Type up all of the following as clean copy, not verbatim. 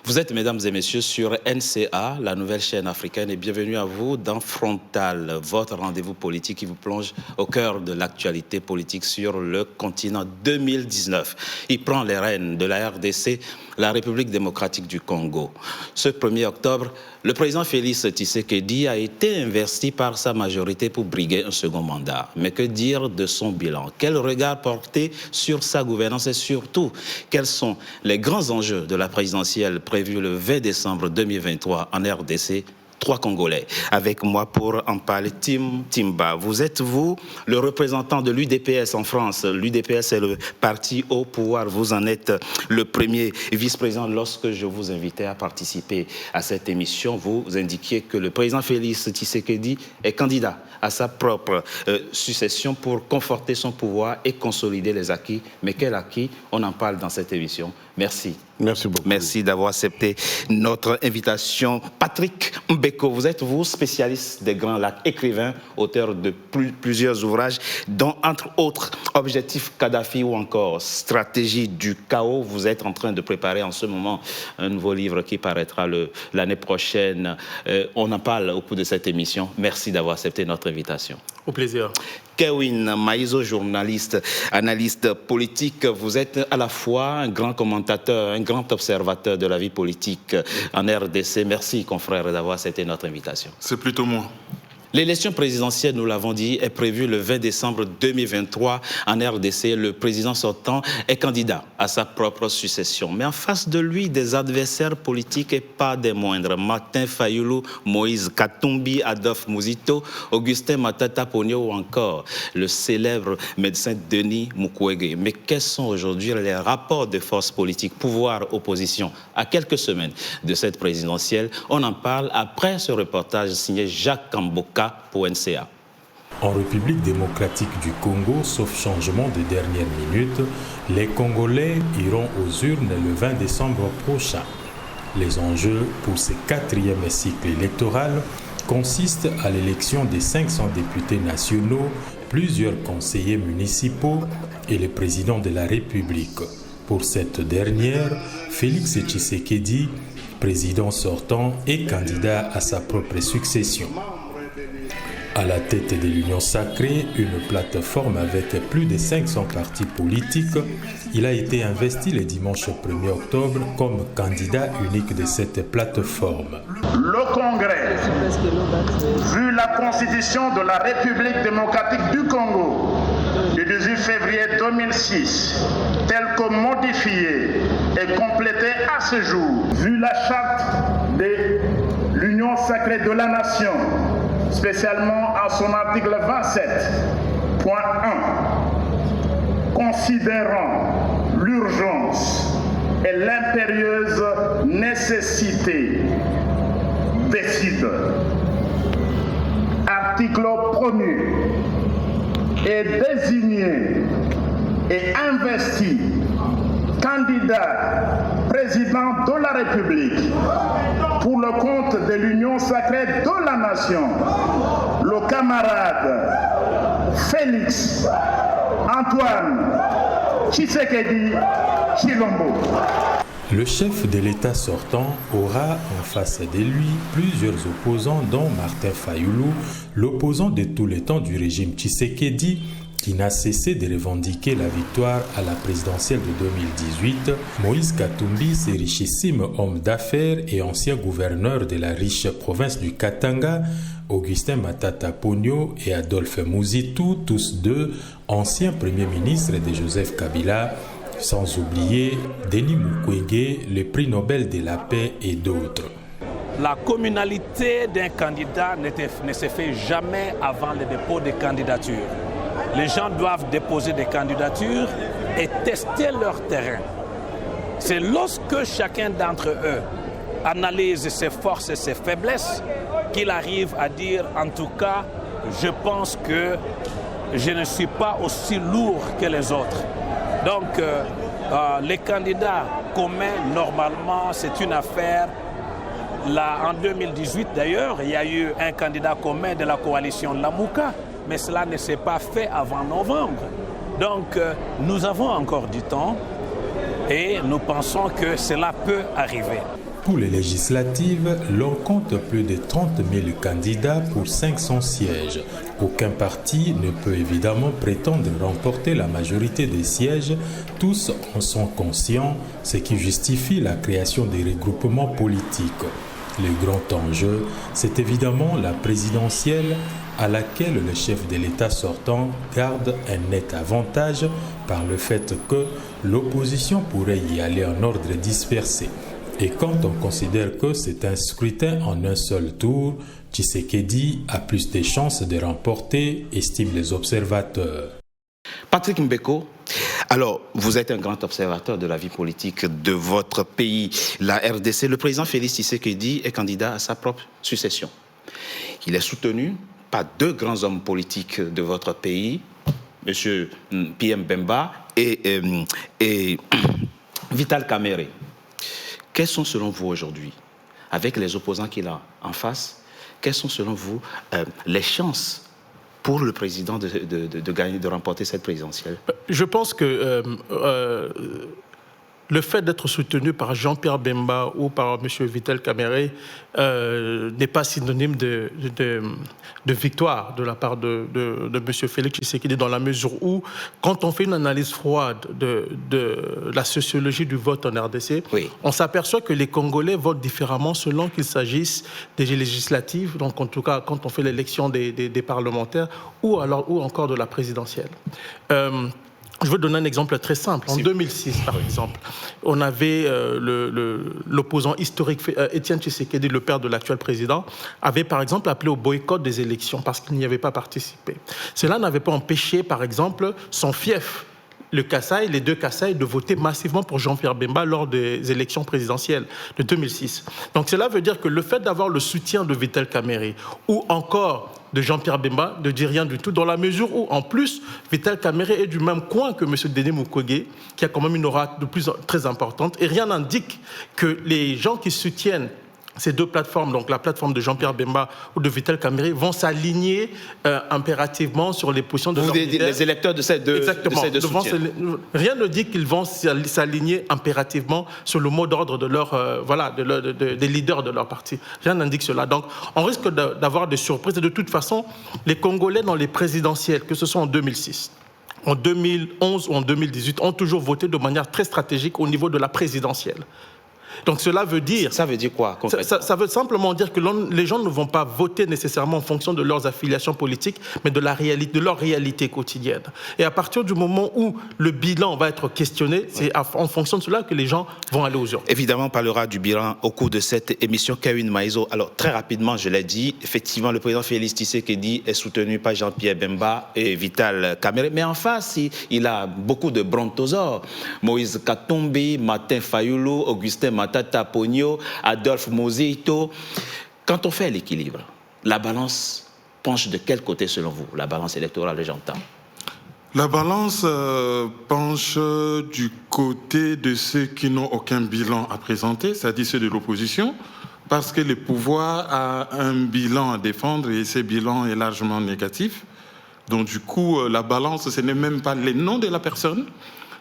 Vous êtes, mesdames et messieurs, sur NCA, la nouvelle chaîne africaine, et bienvenue à vous dans Frontal, votre rendez-vous politique qui vous plonge au cœur de l'actualité politique sur le continent 2019. Il prend les rênes de la RDC, la République démocratique du Congo. Ce 1er octobre, le président Félix Tshisekedi a été investi par sa majorité pour briguer un second mandat. Mais que dire de son bilan? Quel regard porter sur sa gouvernance et surtout, quels sont les grands enjeux de la présidentielle prévue le 20 décembre 2023 en RDC? 3 Congolais. Avec moi pour en parler, Tim Timba. Vous êtes, vous, le représentant de l'UDPS en France. L'UDPS est le parti au pouvoir. Vous en êtes le premier vice-président. Lorsque je vous invitais à participer à cette émission, vous indiquiez que le président Félix Tshisekedi est candidat à sa propre succession pour conforter son pouvoir et consolider les acquis. Mais quel acquis? On en parle dans cette émission. Merci. Merci beaucoup. Merci d'avoir accepté notre invitation. Patrick Mbeko, vous êtes, vous, spécialiste des Grands Lacs, écrivain, auteur de plusieurs ouvrages, dont, entre autres, Objectif Kadhafi ou encore Stratégie du chaos. Vous êtes en train de préparer en ce moment un nouveau livre qui paraîtra l'année prochaine. On en parle au cours de cette émission. Merci d'avoir accepté notre invitation. Au plaisir. Kewin Maïzo, journaliste, analyste politique. Vous êtes à la fois un grand commentateur, un grand observateur de la vie politique en RDC. Merci, confrère, d'avoir accepté notre invitation. C'est plutôt moi. L'élection présidentielle, nous l'avons dit, est prévue le 20 décembre 2023 en RDC. Le président sortant est candidat à sa propre succession. Mais en face de lui, des adversaires politiques et pas des moindres. Martin Fayulu, Moïse Katumbi, Adolphe Muzito, Augustin Matata Ponyo ou encore le célèbre médecin Denis Mukwege. Mais quels sont aujourd'hui les rapports de force politique, pouvoir-opposition à quelques semaines de cette présidentielle? On en parle après ce reportage signé Jacques Kamboka pour NCA. En République démocratique du Congo, sauf changement de dernière minute, les Congolais iront aux urnes le 20 décembre prochain. Les enjeux pour ce 4e cycle électoral consistent à l'élection des 500 députés nationaux, plusieurs conseillers municipaux et le président de la République. Pour cette dernière, Félix Tshisekedi, président sortant, est candidat à sa propre succession. À la tête de l'Union sacrée, une plateforme avec plus de 500 partis politiques, il a été investi le dimanche 1er octobre comme candidat unique de cette plateforme. Le Congrès, vu la Constitution de la République démocratique du Congo du 18 février 2006, telle que modifiée et complétée à ce jour, vu la charte de l'Union sacrée de la Nation, spécialement à son article 27.1, considérant l'urgence et l'impérieuse nécessité, décide, article 1er, est désigné et investi candidat président de la République pour le compte de l'Union sacrée de la Nation, le camarade Félix Antoine Tshisekedi Tshilombo. Le chef de l'État sortant aura en face de lui plusieurs opposants, dont Martin Fayulu, l'opposant de tous les temps du régime Tshisekedi, qui n'a cessé de revendiquer la victoire à la présidentielle de 2018, Moïse Katumbi, ce richissime homme d'affaires et ancien gouverneur de la riche province du Katanga, Augustin Matata Ponyo et Adolphe Muzito, tous deux anciens premiers ministres de Joseph Kabila, sans oublier Denis Mukwege, le prix Nobel de la paix et d'autres. La communalité d'un candidat ne se fait jamais avant le dépôt des candidatures. Les gens doivent déposer des candidatures et tester leur terrain. C'est lorsque chacun d'entre eux analyse ses forces et ses faiblesses qu'il arrive à dire, en tout cas, je pense que je ne suis pas aussi lourd que les autres. Donc, les candidats communs, normalement, c'est une affaire. Là, en 2018, d'ailleurs, il y a eu un candidat commun de la coalition Lamuka, mais cela ne s'est pas fait avant novembre. Donc, nous avons encore du temps et nous pensons que cela peut arriver. Pour les législatives, l'on compte plus de 30 000 candidats pour 500 sièges. Aucun parti ne peut évidemment prétendre remporter la majorité des sièges. Tous en sont conscients, ce qui justifie la création des regroupements politiques. Le grand enjeu, c'est évidemment la présidentielle à laquelle le chef de l'État sortant garde un net avantage par le fait que l'opposition pourrait y aller en ordre dispersé. Et quand on considère que c'est un scrutin en un seul tour, Tshisekedi a plus de chances de remporter, estiment les observateurs. Patrick Mbeko, alors vous êtes un grand observateur de la vie politique de votre pays, la RDC. Le président Félix Tshisekedi est candidat à sa propre succession. Il est soutenu par deux grands hommes politiques de votre pays, M. Pierre Bemba et Vital Kamerhe. Quelles sont selon vous aujourd'hui, avec les opposants qu'il a en face, quelles sont selon vous les chances pour le président de gagner, de remporter cette présidentielle? Je pense que le fait d'être soutenu par Jean-Pierre Bemba ou par M. Vital Kamerhe n'est pas synonyme de victoire de la part de M. Félix Tshisekedi, dans la mesure où, quand on fait une analyse froide de la sociologie du vote en RDC, oui, on s'aperçoit que les Congolais votent différemment selon qu'il s'agisse des législatives, donc en tout cas quand on fait l'élection des parlementaires, ou encore de la présidentielle. Je veux donner un exemple très simple. En 2006, par exemple, on avait l'opposant historique Étienne Tshisekedi, le père de l'actuel président, avait par exemple appelé au boycott des élections parce qu'il n'y avait pas participé. Cela n'avait pas empêché, par exemple, son fief, le Kasaï, les deux Kasaï, de voter massivement pour Jean-Pierre Bemba lors des élections présidentielles de 2006. Donc cela veut dire que le fait d'avoir le soutien de Vital Kamerhe ou encore de Jean-Pierre Bemba ne dit rien du tout, dans la mesure où, en plus, Vital Kamerhe est du même coin que M. Denis Mukwege, qui a quand même une aura très importante, et rien n'indique que les gens qui soutiennent ces deux plateformes, donc la plateforme de Jean-Pierre Bemba ou de Vital Kamerhe, vont s'aligner impérativement sur les positions de leurs leaders. Les électeurs de ces deux soutiens. Rien ne dit qu'ils vont s'aligner impérativement sur le mot d'ordre de des leaders de leur parti. Rien n'indique cela. Donc, on risque d'avoir des surprises. Et de toute façon, les Congolais dans les présidentielles, que ce soit en 2006, en 2011 ou en 2018, ont toujours voté de manière très stratégique au niveau de la présidentielle. Donc cela veut dire... Ça veut dire quoi concrètement? Ça veut simplement dire que les gens ne vont pas voter nécessairement en fonction de leurs affiliations politiques, mais de leur réalité quotidienne. Et à partir du moment où le bilan va être questionné, c'est en fonction de cela que les gens vont aller aux urnes. Évidemment, on parlera du bilan au cours de cette émission. Kevin Maïzo, alors très rapidement, je l'ai dit, effectivement, le président Félix Tshisekedi est soutenu par Jean-Pierre Bemba et Vital Kamerhe, mais en face, il a beaucoup de brontosaures. Moïse Katumbi, Martin Fayulu, Augustin Matata Ponyo, Adolphe Mozito. Quand on fait l'équilibre, la balance penche de quel côté selon vous? La balance électorale, j'entends. La balance penche du côté de ceux qui n'ont aucun bilan à présenter, c'est-à-dire ceux de l'opposition, parce que le pouvoir a un bilan à défendre et ce bilan est largement négatif. Donc du coup, la balance, ce n'est même pas les noms de la personne.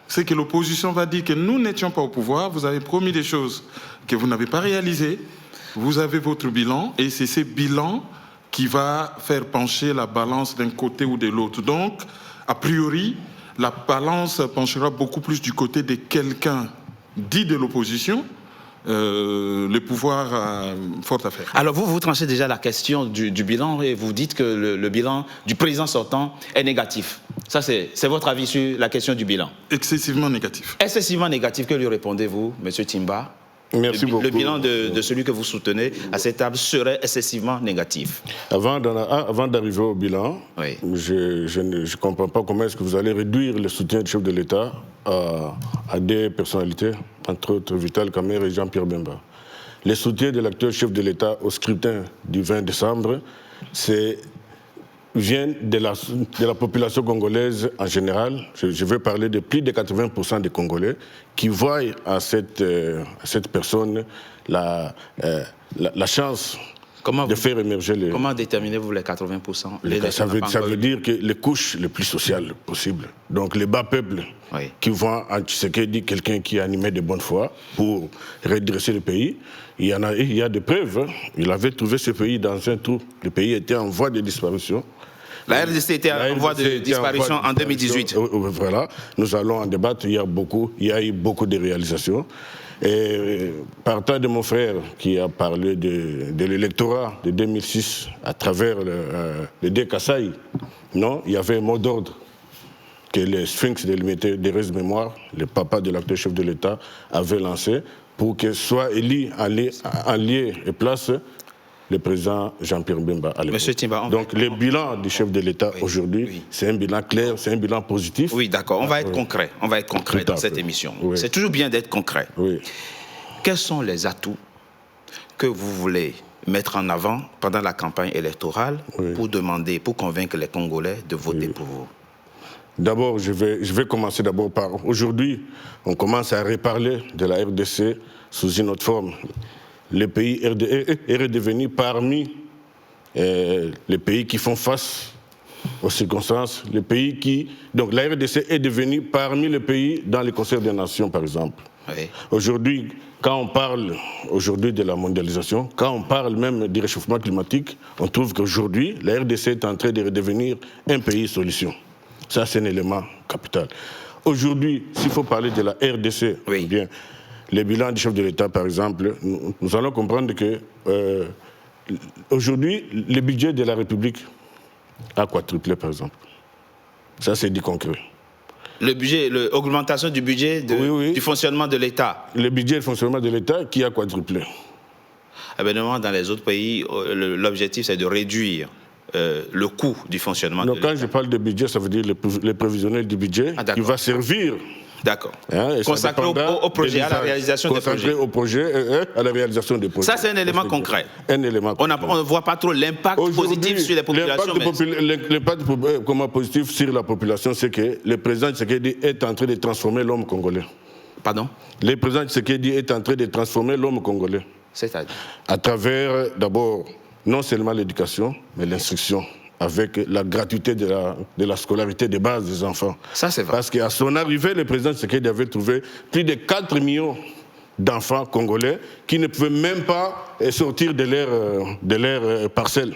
C'est que l'opposition va dire que nous n'étions pas au pouvoir, vous avez promis des choses que vous n'avez pas réalisées, vous avez votre bilan, et c'est ce bilan qui va faire pencher la balance d'un côté ou de l'autre. Donc, a priori, la balance penchera beaucoup plus du côté de quelqu'un dit de l'opposition. Le pouvoir a fort à faire. Alors vous tranchez déjà la question du bilan et vous dites que le bilan du président sortant est négatif. Ça, c'est votre avis sur la question du bilan? Excessivement négatif. Excessivement négatif, que lui répondez-vous, M. Timba? Merci beaucoup. Le bilan de celui que vous soutenez à cette table serait excessivement négatif. Avant d'arriver au bilan, oui, je ne comprends pas comment est-ce que vous allez réduire le soutien du chef de l'État à des personnalités, entre autres Vital Kamerhe et Jean-Pierre Bemba. Le soutien de l'actuel chef de l'État au scrutin du 20 décembre, vient de la population congolaise en général. Je veux parler de plus de 80% des Congolais qui voient à cette personne la chance de faire émerger les... Comment déterminez-vous les 80% Ça veut dire que les couches les plus sociales possibles, donc les bas peuples qui voient en Tshisekedi quelqu'un qui animait de bonne foi pour redresser le pays, il y a des preuves. Hein. Il avait trouvé ce pays dans un trou. Le pays était en voie de disparition. La RDC était en voie de disparition en 2018. Voilà, nous allons en débattre. Il y a eu beaucoup de réalisations. Et partant de mon frère qui a parlé de l'électorat de 2006 à travers le DKSAI, non, il y avait un mot d'ordre que les Sphinx de l'unité de Reste Mémoire, le papa de l'actuel chef de l'État, avait lancé pour que soit élu en lieu et place le président Jean-Pierre Bemba à l'époque. Donc le bilan du chef de l'État aujourd'hui, c'est un bilan clair, c'est un bilan positif. Oui, d'accord, on va être concret. On va être concret dans cette émission. Oui. C'est toujours bien d'être concret. Oui. Quels sont les atouts que vous voulez mettre en avant pendant la campagne électorale pour convaincre les Congolais de voter pour vous? D'abord, je vais commencer d'abord par... Aujourd'hui, on commence à reparler de la RDC sous une autre forme. Le pays est redevenu parmi les pays qui font face aux circonstances. Donc la RDC est devenue parmi les pays dans le Conseil des Nations, par exemple. Oui. Aujourd'hui, quand on parle de la mondialisation, quand on parle même du réchauffement climatique, on trouve qu'aujourd'hui, la RDC est en train de redevenir un pays solution. Ça, c'est un élément capital. Aujourd'hui, s'il faut parler de la RDC, bien, le bilan du chef de l'État, par exemple, nous allons comprendre que aujourd'hui, le budget de la République a quadruplé, par exemple. Ça, c'est dit concret. L'augmentation du budget du fonctionnement de l'État. Le budget de fonctionnement de l'État qui a quadruplé. Évidemment, dans les autres pays, l'objectif, c'est de réduire le coût du fonctionnement de l'État. Quand je parle de budget, ça veut dire le prévisionnel du budget qui va servir. D'accord. Consacré au projet, à la réalisation des projets. Consacré au projet, à la réalisation des projets. Ça, c'est un élément concret. Un élément concret. On ne voit pas trop l'impact positif sur les populations. L'impact positif sur la population, c'est que le président Tshisekedi est en train de transformer l'homme congolais. Pardon? Le président Tshisekedi est en train de transformer l'homme congolais. C'est-à-dire? À travers, d'abord, non seulement l'éducation, mais l'instruction, avec la gratuité de la scolarité de base des enfants. Ça, c'est vrai. Parce qu'à son arrivée, le président Tshisekedi avait trouvé plus de 4 millions d'enfants congolais qui ne pouvaient même pas sortir de leur parcelle.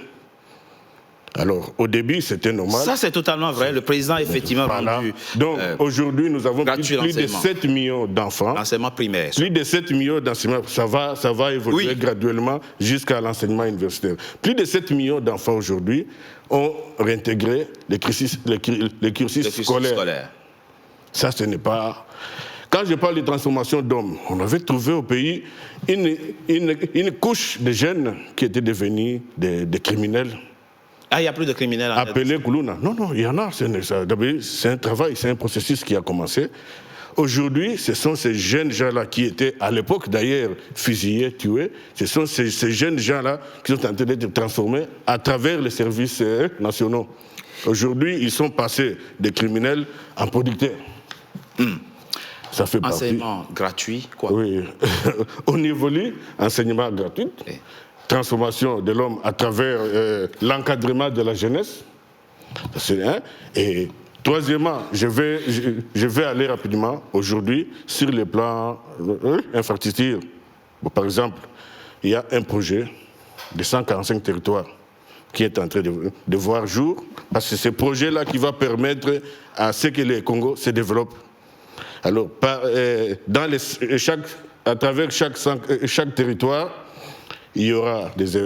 Alors, au début, c'était normal. Ça, c'est totalement vrai. Le président a effectivement rendu... Donc, aujourd'hui, nous avons plus de 7 millions d'enfants. L'enseignement primaire. Plus de 7 millions d'enseignements. Ça va évoluer graduellement jusqu'à l'enseignement universitaire. Plus de 7 millions d'enfants aujourd'hui ont réintégré les cursus scolaires. Ça, ce n'est pas... Quand je parle de transformation d'hommes, on avait trouvé au pays une couche de jeunes qui étaient devenus des criminels. Ah, il n'y a plus de criminels en appelés Koulouna. Non, il y en a. C'est un travail, c'est un processus qui a commencé. Aujourd'hui, ce sont ces jeunes gens-là qui étaient, à l'époque d'ailleurs, fusillés, tués. Ce sont ces jeunes gens-là qui sont en train d'être transformés à travers les services nationaux. Aujourd'hui, ils sont passés des criminels en producteurs. Ça fait enseignement gratuit, quoi. Oui. On évolue, enseignement gratuit. Transformation de l'homme à travers l'encadrement de la jeunesse. Et troisièmement, je vais aller rapidement aujourd'hui sur le plan infrastructure. Bon, par exemple, il y a un projet de 145 territoires qui est en train de voir jour, parce que c'est ce projet-là qui va permettre à ce que le Congo se développe. Alors, à travers chaque territoire, il y aura des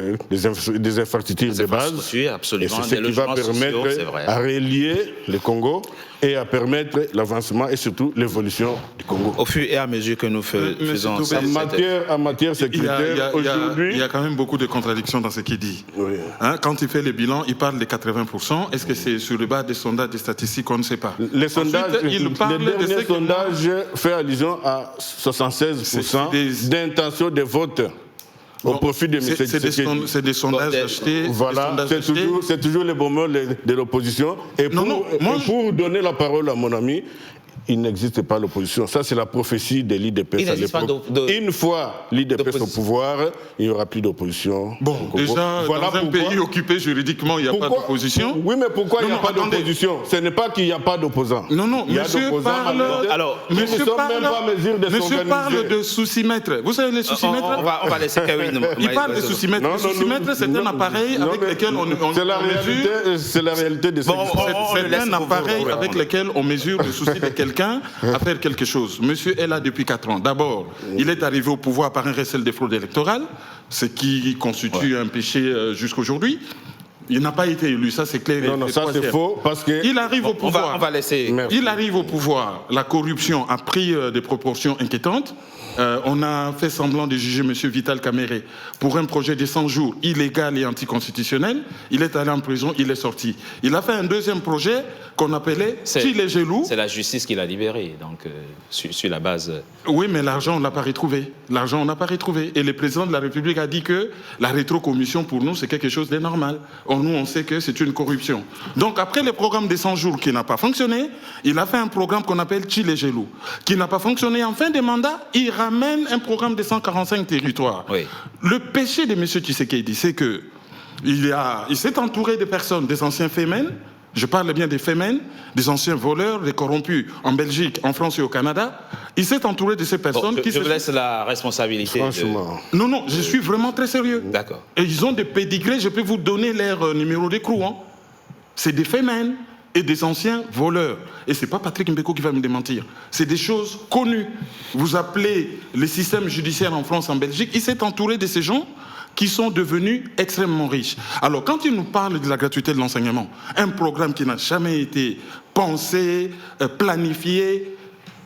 infrastructures de base. Absolument. Et c'est ce qui va permettre à relier le Congo et à permettre l'avancement et surtout l'évolution du Congo. Au fur et à mesure que nous faisons ça. En matière sécuritaire, aujourd'hui... Il y a quand même beaucoup de contradictions dans ce qu'il dit. Oui. Quand il fait le bilan, il parle de 80%. Est-ce que c'est sur le bas des sondages, des statistiques, on ne sait pas. Les derniers sondages font allusion à 76% d'intention de vote. Au profit de M. Tshisekedi. C'est des sondages achetés. Voilà, c'est toujours les bons mots de l'opposition. Et pour donner la parole à mon ami, il n'existe pas l'opposition. Ça, c'est la prophétie de l'IDPS à l'époque. Une fois l'IDPS au pouvoir, il n'y aura plus d'opposition. Bon, déjà, voilà dans un pays occupé juridiquement, il n'y a pas d'opposition. Oui, mais pourquoi il n'y a pas d'opposition? Ce n'est pas qu'il n'y a pas d'opposants. Non, non, monsieur parle de soucimètre. Vous savez les soucimètres? On va laisser Kevin. Il parle de soucimètre. Le soucimètre, c'est un appareil avec lequel on mesure... C'est la réalité de ce qui se passe. C'est un appareil avec lequel on mesure le souci de quelqu'un à faire quelque chose. Monsieur est là depuis 4 ans. D'abord, il est arrivé au pouvoir par un recel des fraudes électorales, ce qui constitue un péché jusqu'aujourd'hui. Il n'a pas été élu, ça c'est clair. Non, ça c'est faux, parce que... Il arrive au pouvoir. On va laisser... Il arrive au pouvoir. La corruption a pris des proportions inquiétantes. On a fait semblant de juger M. Vital Kamerhe pour un projet de 100 jours illégal et anticonstitutionnel. Il est allé en prison, il est sorti. Il a fait un deuxième projet qu'on appelait Tchilégelou. C'est la justice qui l'a libéré, donc sur la base... Oui, mais l'argent, on ne l'a pas retrouvé. L'argent, on n'a pas retrouvé. Et le président de la République a dit que la rétrocommission, pour nous, c'est quelque chose de normal. Nous, on sait que c'est une corruption. Donc, après le programme des 100 jours qui n'a pas fonctionné, il a fait un programme qu'on appelle Tchilégelou, qui n'a pas fonctionné. En fin de mandat, il ramène un programme de 145 territoires. Oui. Le péché de M. Tshisekedi, c'est que il s'est entouré de personnes, des anciens Femen. Je parle bien des Femen, des anciens voleurs, des corrompus en Belgique, en France et au Canada. Il s'est entouré de ces personnes qui... Je vous laisse la responsabilité. Franchement. Non, je suis vraiment très sérieux. D'accord. Et ils ont des pédigrés, je peux vous donner leur numéro d'écrou. C'est des Femen et des anciens voleurs. Et ce n'est pas Patrick Mbeko qui va me démentir. C'est des choses connues. Vous appelez les systèmes judiciaires en France, en Belgique, il s'est entouré de ces gens qui sont devenus extrêmement riches. Alors, quand il nous parle de la gratuité de l'enseignement, un programme qui n'a jamais été pensé, planifié,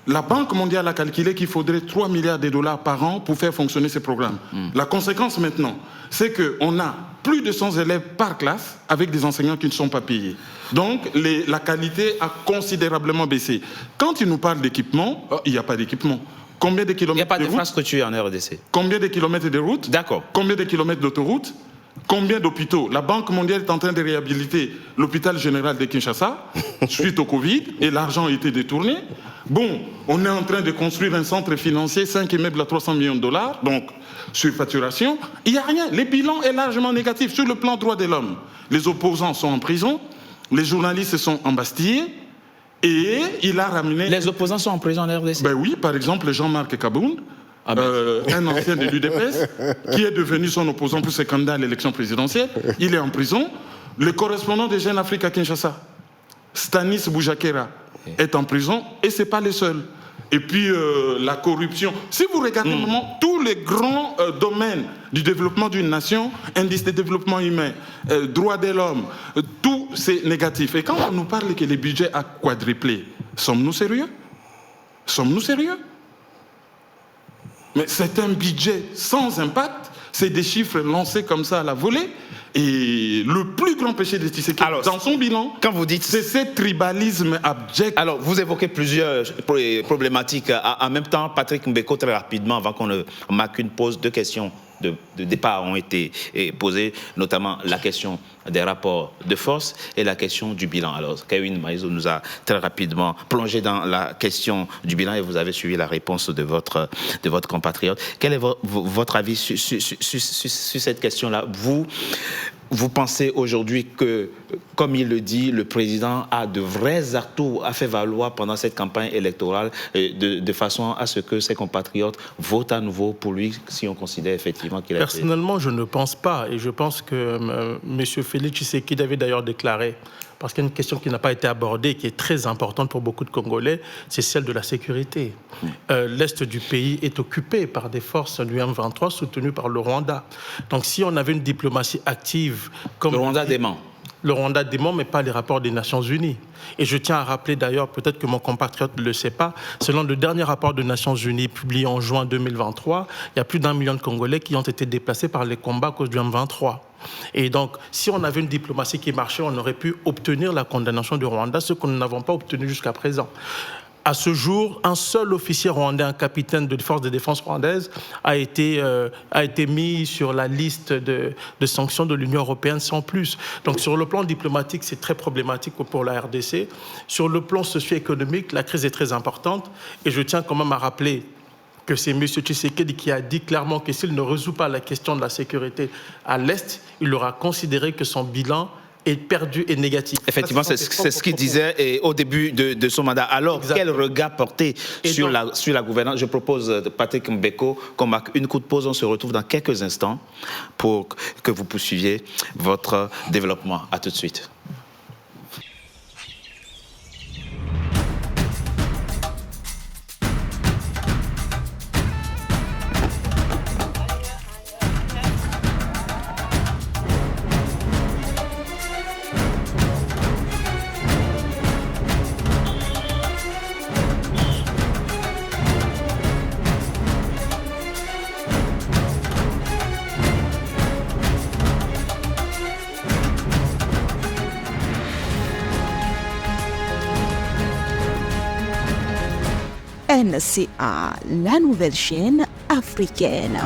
la Banque mondiale a calculé qu'il faudrait 3 milliards de dollars par an pour faire fonctionner ces programmes. La conséquence maintenant, c'est qu'on a plus de 100 élèves par classe avec des enseignants qui ne sont pas payés. Donc, la qualité a considérablement baissé. Quand il nous parle d'équipement, il n'y a pas d'équipement. Combien de kilomètres de route? Il n'y a pas d'infrastructure en RDC. Combien de kilomètres de route? D'accord. Combien de kilomètres d'autoroute? Combien d'hôpitaux? La Banque mondiale est en train de réhabiliter l'hôpital général de Kinshasa suite au Covid et l'argent a été détourné. Bon, on est en train de construire un centre financier, 5 immeubles à 300 millions de dollars, donc surfacturation. Il n'y a rien. Le bilan est largement négatif. Sur le plan droit de l'homme, les opposants sont en prison, les journalistes sont embastillés. Et il a ramené... Les opposants sont en prison en RDC? Ben oui, par exemple, Jean-Marc Kabound, un ancien de l'UDPS, qui est devenu son opposant pour ses candidats à l'élection présidentielle. Il est en prison. Le correspondant de Jeune Afrique à Kinshasa, Stanis Boujakera, est en prison et ce n'est pas le seul. Et puis la corruption. Si vous regardez vraiment tous les grands domaines du développement d'une nation, indice de développement humain, droits de l'homme, tout c'est négatif. Et quand on nous parle que les budgets a quadruplé, sommes-nous sérieux? Sommes-nous sérieux? Mais c'est un budget sans impact, c'est des chiffres lancés comme ça à la volée. Et le plus grand péché de Tshisekedi, dans son bilan, quand vous dites... c'est ce tribalisme abject. Alors, vous évoquez plusieurs problématiques. En même temps, Patrick Mbeko, très rapidement, avant qu'on ne marque une pause, 2 questions de départ ont été posées, notamment la question des rapports de force et la question du bilan. Alors, Kevin Maïzo nous a très rapidement plongé dans la question du bilan et vous avez suivi la réponse de votre compatriote. Quel est votre avis sur cette question-là? Vous pensez aujourd'hui que, comme il le dit, le président a de vrais atouts à faire valoir pendant cette campagne électorale de façon à ce que ses compatriotes votent à nouveau pour lui si on considère effectivement qu'il a... Personnellement, je ne pense pas. Et je pense que M. Félix Tshisekedi avait d'ailleurs déclaré, parce qu'il y a une question qui n'a pas été abordée, qui est très importante pour beaucoup de Congolais, c'est celle de la sécurité. L'Est du pays est occupé par des forces du M23 soutenues par le Rwanda. Donc si on avait une diplomatie active... Comme le Rwanda dément. Le Rwanda dément, mais pas les rapports des Nations Unies. Et je tiens à rappeler d'ailleurs, peut-être que mon compatriote ne le sait pas, selon le dernier rapport des Nations Unies publié en juin 2023, il y a plus d'1 million de Congolais qui ont été déplacés par les combats à cause du M23. Et donc, si on avait une diplomatie qui marchait, on aurait pu obtenir la condamnation du Rwanda, ce que nous n'avons pas obtenu jusqu'à présent. À ce jour, un seul officier rwandais, un capitaine de force de défense rwandaise, a été mis sur la liste de sanctions de l'Union européenne sans plus. Donc sur le plan diplomatique, c'est très problématique pour la RDC. Sur le plan socio-économique, la crise est très importante. Et je tiens quand même à rappeler que c'est M. Tshisekedi qui a dit clairement que s'il ne résout pas la question de la sécurité à l'Est, il aura considéré que son bilan est perdu et négatif. Effectivement, c'est ce qu'il disait au début de son mandat. Alors, quel regard porter sur la gouvernance? Je propose, Patrick Mbeko, qu'on marque une courte pause. On se retrouve dans quelques instants pour que vous poursuiviez votre développement. À tout de suite. NCA, la nouvelle chaîne africaine.